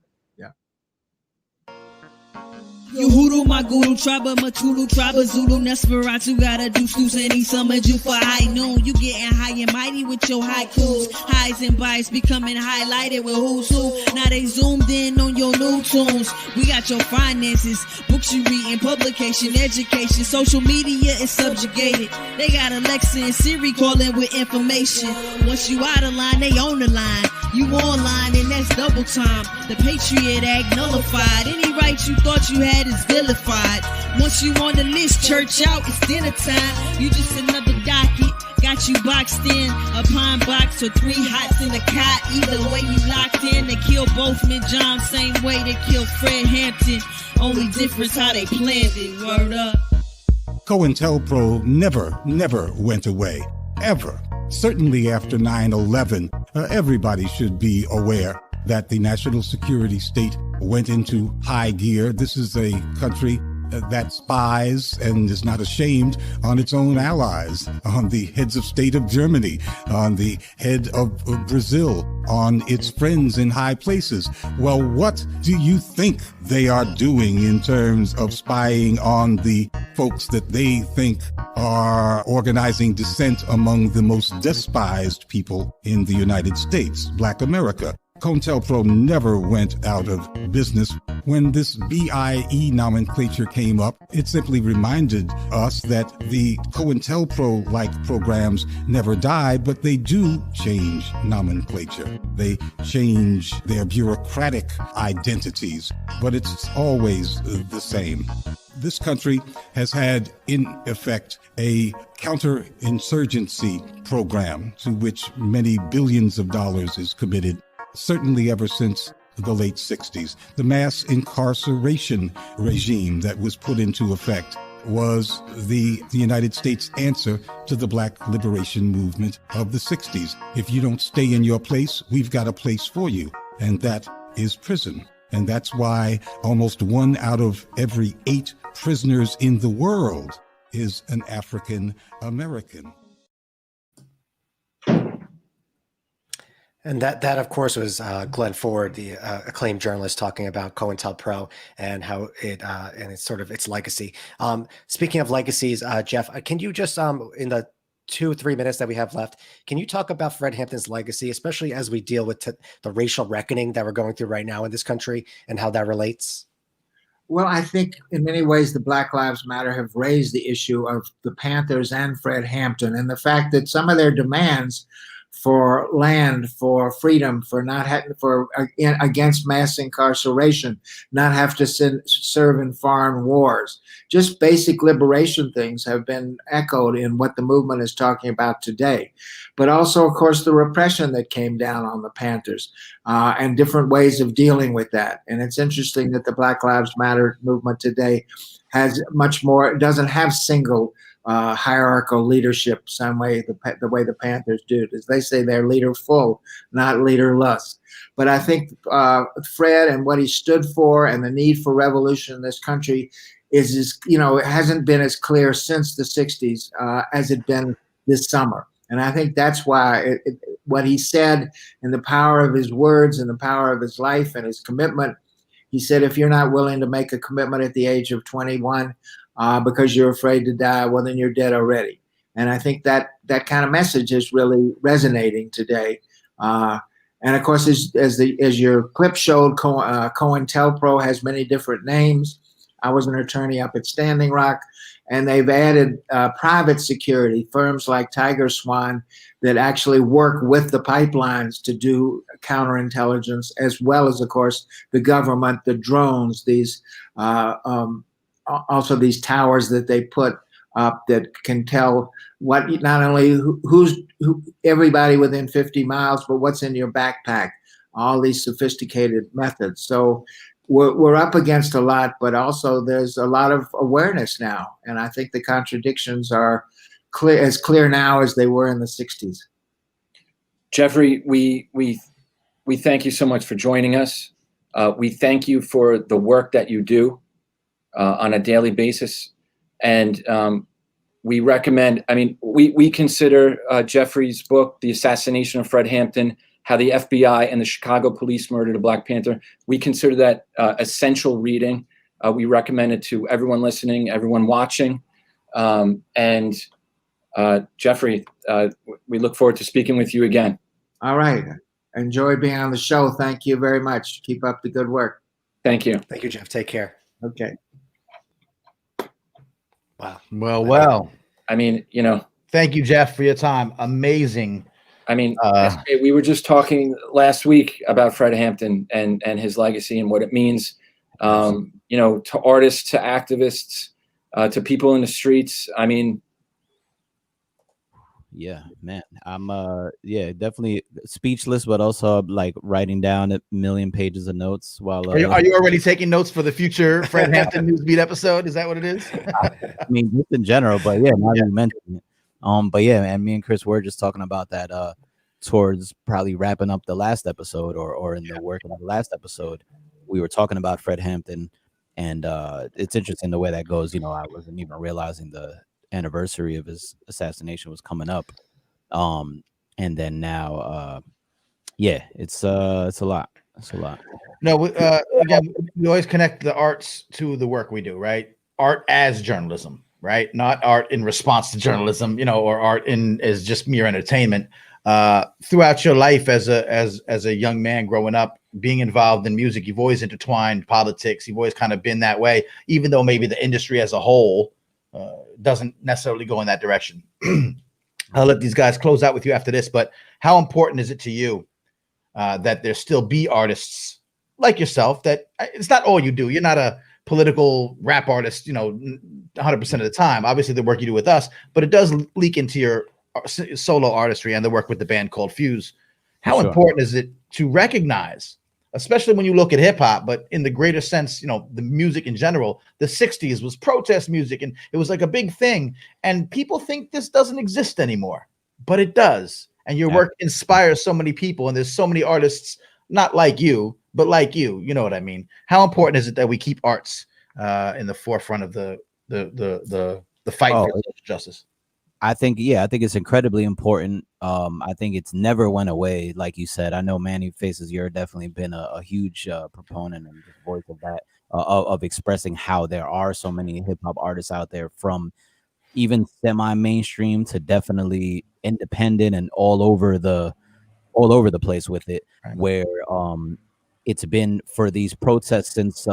You hoodoo, my guru, tribal, Matulu, tribal, Zulu, Nesferatu, gotta do stews, and he summoned you for high noon. You getting high and mighty with your haikus. Highs and bites becoming highlighted with who's who. Now they zoomed in on your new tunes. We got your finances, books you reading, publication, education, social media is subjugated. They got Alexa and Siri calling with information. Once you out of line, they on the line. You online and that's double time. The Patriot Act nullified. Any rights you thought you had is vilified. Once you on the list, church out, it's dinner time. You just another docket. Got you boxed in, a pine box or 3 hots in a cot. Either way you locked in. They kill both men John, same way they killed Fred Hampton. Only difference how they planned it. Word up. COINTELPRO never went away. Ever. Certainly after 9/11, everybody should be aware that the national security state went into high gear. This is a country that spies and is not ashamed on its own allies, on the heads of state of Germany, on the head of Brazil, on its friends in high places. Well, what do you think they are doing in terms of spying on the folks that they think are organizing dissent among the most despised people in the United States, Black America? COINTELPRO never went out of business. When this BIE nomenclature came up, it simply reminded us that the COINTELPRO-like programs never die, but they do change nomenclature. They change their bureaucratic identities, but it's always the same. This country has had, in effect, a counterinsurgency program to which many billions of dollars is committed, certainly ever since the late 60s. The mass incarceration regime that was put into effect was the United States answer to the Black liberation movement of the 60s. If you don't stay in your place, we've got a place for you, and that is prison. And that's why almost 1 out of every 8 prisoners in the world is an African American. And that of course was Glenn Ford, the acclaimed journalist, talking about COINTELPRO and how it and it's sort of its legacy. Speaking of legacies, Jeff, can you just in the 2-3 minutes that we have left, can you talk about Fred Hampton's legacy, especially as we deal with the racial reckoning that we're going through right now in this country and how that relates? Well, I think in many ways the Black Lives Matter have raised the issue of the Panthers and Fred Hampton, and the fact that some of their demands for land, for freedom, for not against mass incarceration, not have to serve in foreign wars. Just basic liberation things have been echoed in what the movement is talking about today. But also, of course, the repression that came down on the Panthers and different ways of dealing with that. And it's interesting that the Black Lives Matter movement today has much more, doesn't have single hierarchical leadership, the way the Panthers do. As they say, they're leaderful, not leaderless. But I think Fred and what he stood for and the need for revolution in this country is it hasn't been as clear since the 60s as it been this summer. And I think that's why what he said and the power of his words and the power of his life and his commitment, he said, if you're not willing to make a commitment at the age of 21, because you're afraid to die, well, then you're dead already. And I think that kind of message is really resonating today. And of course, as your clip showed, COINTELPRO has many different names. I was an attorney up at Standing Rock, and they've added private security firms like Tiger Swan that actually work with the pipelines to do counterintelligence, as well as, of course, the government, the drones, these also these towers that they put up that can tell what not only who's everybody within 50 miles, but what's in your backpack. All these sophisticated methods. So we're up against a lot, but also there's a lot of awareness now, and I think the contradictions are as clear now as they were in the 60s. Jeffrey, we thank you so much for joining us. We thank you for the work that you do on a daily basis. And we recommend, we consider Jeffrey's book, The Assassination of Fred Hampton, How the FBI and the Chicago Police Murdered a Black Panther. We consider that essential reading. We recommend it to everyone listening, everyone watching. And Jeffrey, we look forward to speaking with you again. All right. Enjoy being on the show. Thank you very much. Keep up the good work. Thank you. Thank you, Jeff. Take care. Okay. Wow. Well. Thank you, Jeff, for your time. Amazing. We were just talking last week about Fred Hampton and his legacy and what it means, to artists, to activists, to people in the streets. Yeah, man. I'm definitely speechless, but also like writing down 1 million pages of notes while are you already taking notes for the future Fred Hampton Newsbeat episode? Is that what it is? Just in general, but yeah, now you mentioned it. But yeah, and me and Chris were just talking about that towards probably wrapping up the last episode or in the work of the last episode. We were talking about Fred Hampton And it's interesting the way that goes. You know, I wasn't even realizing the anniversary of his assassination was coming up. And then now, yeah, it's a lot. It's a lot. No, again, we always connect the arts to the work we do, right? Art as journalism, right? Not art in response to journalism, you know, or art in as just mere entertainment. Throughout your life as a young man growing up, being involved in music, you've always intertwined politics. You've always kind of been that way, even though maybe the industry as a whole doesn't necessarily go in that direction. I'll let these guys close out with you after this, but how important is it to you that there still be artists like yourself, that it's not all you do? You're not a political rap artist, you know, 100% of the time. Obviously, the work you do with us, but it does leak into your solo artistry and the work with the band called Fuse. How important is it to recognize, especially when you look at hip hop, but in the greater sense, you know, the music in general, the 60s was protest music and it was like a big thing. And people think this doesn't exist anymore, but it does. And your work inspires so many people. And there's so many artists, not like you, but like you know what I mean? How important is it that we keep arts in the forefront of the fight for social justice? I think it's incredibly important. I think it's never went away, like you said. I know Manny Faces, you're definitely been a huge proponent and voice of that, of expressing how there are so many hip hop artists out there, from even semi-mainstream to definitely independent and all over the place with it. Right. Where it's been for these protests since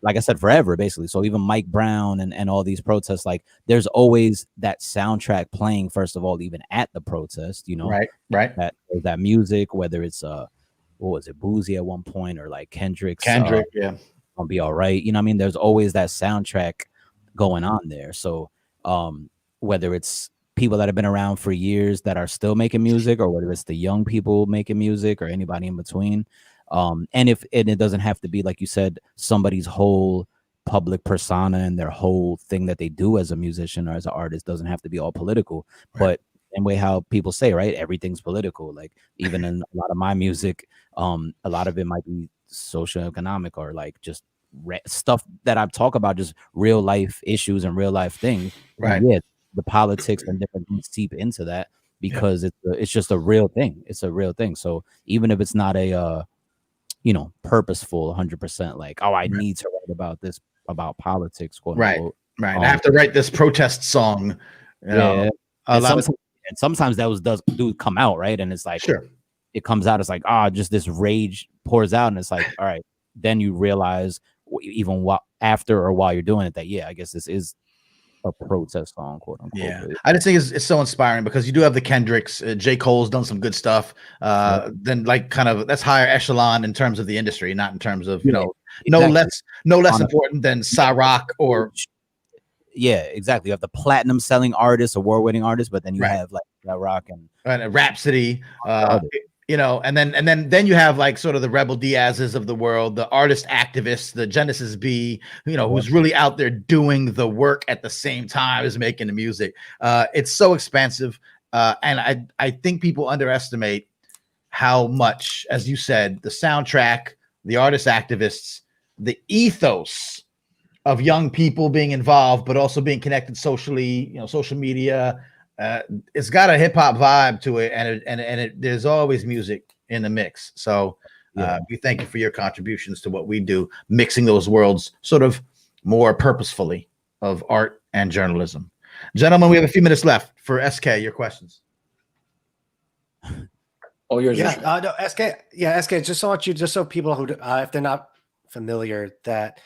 like I said, forever, basically. So even Mike Brown and all these protests, like there's always that soundtrack playing, first of all, even at the protest, you know, right. That music, whether it's what was it, Boozy at one point, or like Kendrick, yeah, Gonna Be All Right. You know what I mean? There's always that soundtrack going on there. So whether it's people that have been around for years that are still making music, or whether it's the young people making music, or anybody in between. And it doesn't have to be, like you said, somebody's whole public persona and their whole thing that they do as a musician or as an artist doesn't have to be all political. Right. But in way how people say, right, everything's political. Like even in a lot of my music, a lot of it might be socioeconomic, or like just stuff that I talk about, just real life issues and real life things. Right. And yeah, the politics and different things seep into that, because it's just a real thing. It's a real thing. So even if it's not a you know, purposeful 100%, like, oh, I need to write about this, about politics, quote unquote. Right. I have to write this protest song. You know, and sometimes those do come out, right? And it's like, it comes out, it's like, just this rage pours out, and it's like, all right, then you realize, even after or while you're doing it, that I guess this is a protest song, quote unquote. Yeah, I just think it's so inspiring, because you do have the Kendricks. J. Cole's done some good stuff. Then like kind of that's higher echelon in terms of the industry, not in terms of, you know, exactly. no less important than Cyrock or. Yeah, exactly. You have the platinum selling artists, award-winning artists, but then you have like Rock and Rhapsody, you know, and then you have like sort of the Rebel Diaz's of the world, the artist activists, the Genesis B, you know, who's really out there doing the work at the same time as making the music. It's so expansive, and I think people underestimate how much, as you said, the soundtrack, the artist activists, the ethos of young people being involved, but also being connected socially, you know, social media. It's got a hip hop vibe to it, and there's always music in the mix. So we thank you for your contributions to what we do, mixing those worlds sort of more purposefully of art and journalism. Gentlemen, we have a few minutes left for SK. Your questions. All yours. No, SK. Just so people who, if they're not familiar, that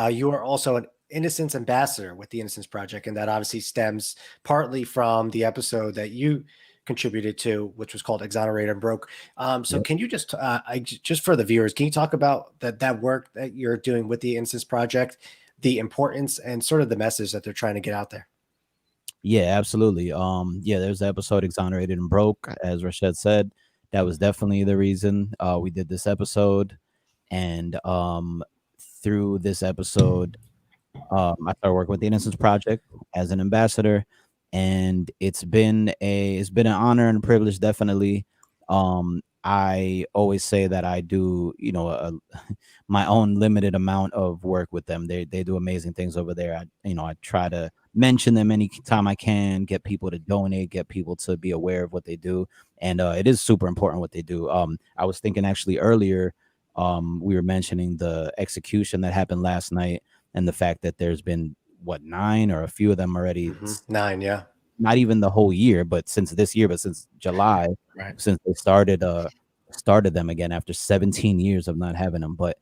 you are also an Innocence ambassador with the Innocence Project, and that obviously stems partly from the episode that you contributed to, which was called Exonerated and Broke. Can you just just for the viewers, can you talk about that work that you're doing with the Innocence Project, the importance and sort of the message that they're trying to get out there? Yeah, absolutely. There's the episode Exonerated and Broke, as Rashad said. That was definitely the reason we did this episode. And through this episode, I started working with the Innocence Project as an ambassador, and it's been an honor and a privilege, definitely. I always say that I do, my own limited amount of work with them. They do amazing things over there. I try to mention them anytime I can, get people to donate, get people to be aware of what they do, and it is super important what they do. I was thinking actually earlier, we were mentioning the execution that happened last night, and the fact that there's been 9 or a few of them already. 9, yeah. Not even the whole year, but since this year, but since July, Right. since they started them again after 17 years of not having them. But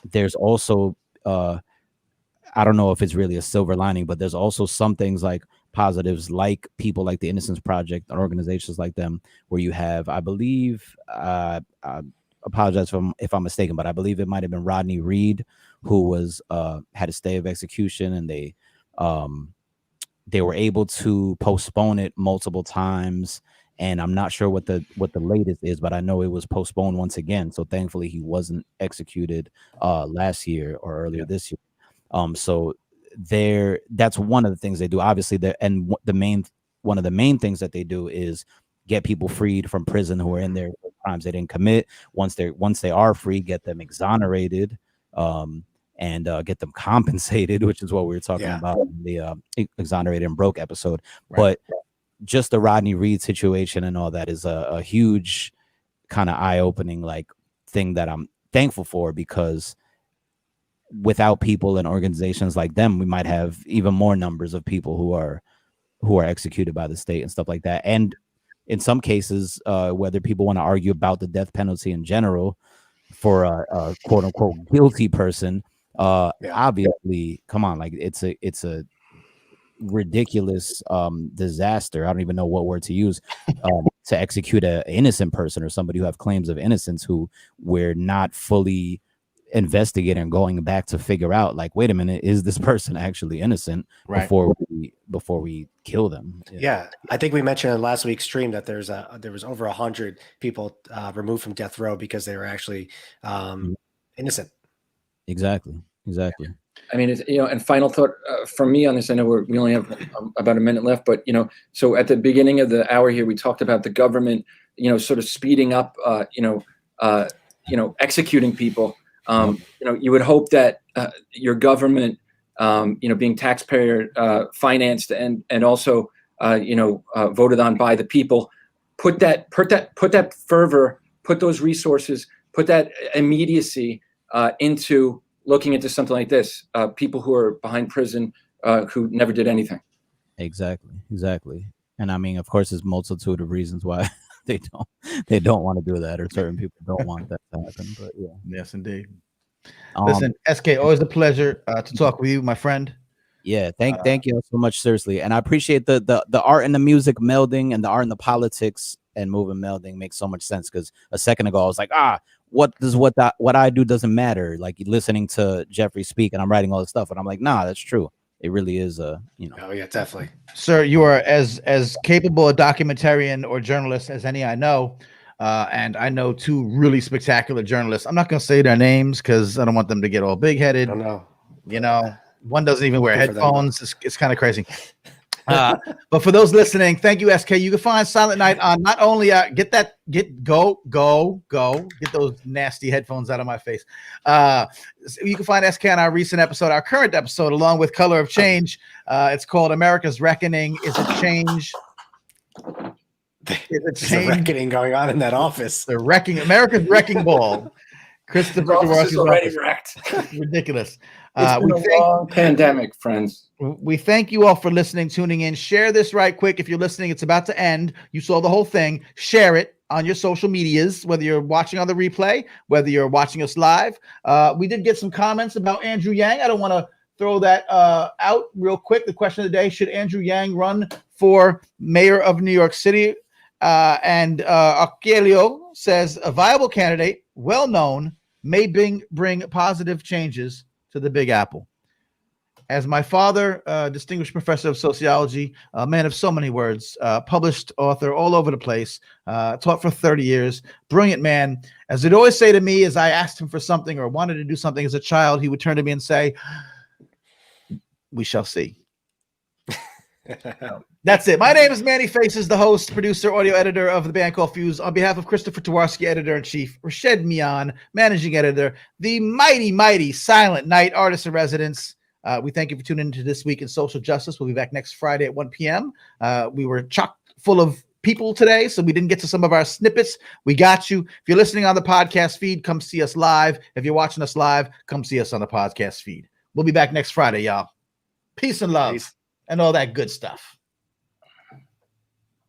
there's also I don't know if it's really a silver lining, but there's also some things like positives, like people like the Innocence Project and organizations like them, where you have, I believe, I apologize if I'm mistaken, but I believe it might have been Rodney Reed who was had a stay of execution, and they were able to postpone it multiple times, and I'm not sure what the latest is, but I know it was postponed once again. So thankfully he wasn't executed last year or earlier this year. So that's one of the things they do. Obviously, one of the main things that they do is get people freed from prison who are in there for crimes they didn't commit. Once they are free, get them exonerated. And get them compensated, which is what we were talking about in the exonerated and broke episode. Right. But just the Rodney Reed situation and all that is a huge kind of eye-opening thing that I'm thankful for, because without people and organizations like them, we might have even more numbers of people who are executed by the state and stuff like that. And in some cases, whether people want to argue about the death penalty in general for a quote unquote guilty person, obviously, come on, it's a ridiculous disaster. I don't even know what word to use to execute an innocent person or somebody who have claims of innocence who we're not fully investigating and going back to figure out, wait a minute, is this person actually innocent before we kill them? Yeah, I think we mentioned in last week's stream that there was over 100 people removed from death row because they were actually innocent. Exactly. I mean, and final thought from me on this. I know we only have about a minute left, but so at the beginning of the hour here, we talked about the government, sort of speeding up, executing people. You would hope that your government, being taxpayer financed and also voted on by the people, put that fervor, put those resources, put that immediacy into looking into something like this. People who are behind prison who never did anything. Exactly. And I mean, of course, there's multitude of reasons why they don't want to do that, or certain people don't want that to happen. But yeah. Yes, indeed. Listen, SK, always a pleasure to talk with you, my friend. Yeah, thank you so much, seriously. And I appreciate the art and the music melding, and the art and the politics and movement melding makes so much sense, because a second ago I was like, what I do doesn't matter. Like listening to Jeffrey speak and I'm writing all this stuff, and I'm like, nah, that's true. It really is Oh yeah, definitely. Sir, you are as capable a documentarian or journalist as any I know. And I know two really spectacular journalists. I'm not going to say their names because I don't want them to get all big-headed. I don't know. One doesn't even wear headphones. It's kind of crazy. But for those listening, thank you, SK. You can find Silent Night on not only get those nasty headphones out of my face. You can find SK on our recent episode, our current episode, along with Color of Change. It's called America's Reckoning. Is it change? There's a reckoning going on in that office. The America's Wrecking Ball. Christopher is already wrecked. Ridiculous. It's been a long pandemic, friends. We thank you all for listening, tuning in. Share this right quick. If you're listening, it's about to end. You saw the whole thing. Share it on your social medias, whether you're watching on the replay, whether you're watching us live. We did get some comments about Andrew Yang. I don't want to throw that out real quick. The question of the day: should Andrew Yang run for mayor of New York City? And Arkelio says a viable candidate, well known, may bring positive changes to the Big Apple. As my father, distinguished professor of sociology, a man of so many words, published author all over the place, taught for 30 years, brilliant man. As he'd always say to me, as I asked him for something or wanted to do something as a child, he would turn to me and say, "We shall see." That's it. My name is Manny Faces, the host, producer, audio editor of the band called Fuse. On behalf of Christopher Tawarski, editor-in-chief, Rashed Mian, managing editor, the mighty, mighty Silent Night artist in residence. We thank you for tuning into This Week in Social Justice. We'll be back next Friday at 1 p.m. We were chock full of people today, so we didn't get to some of our snippets. We got you. If you're listening on the podcast feed, come see us live. If you're watching us live, come see us on the podcast feed. We'll be back next Friday, y'all. Peace and love and all that good stuff.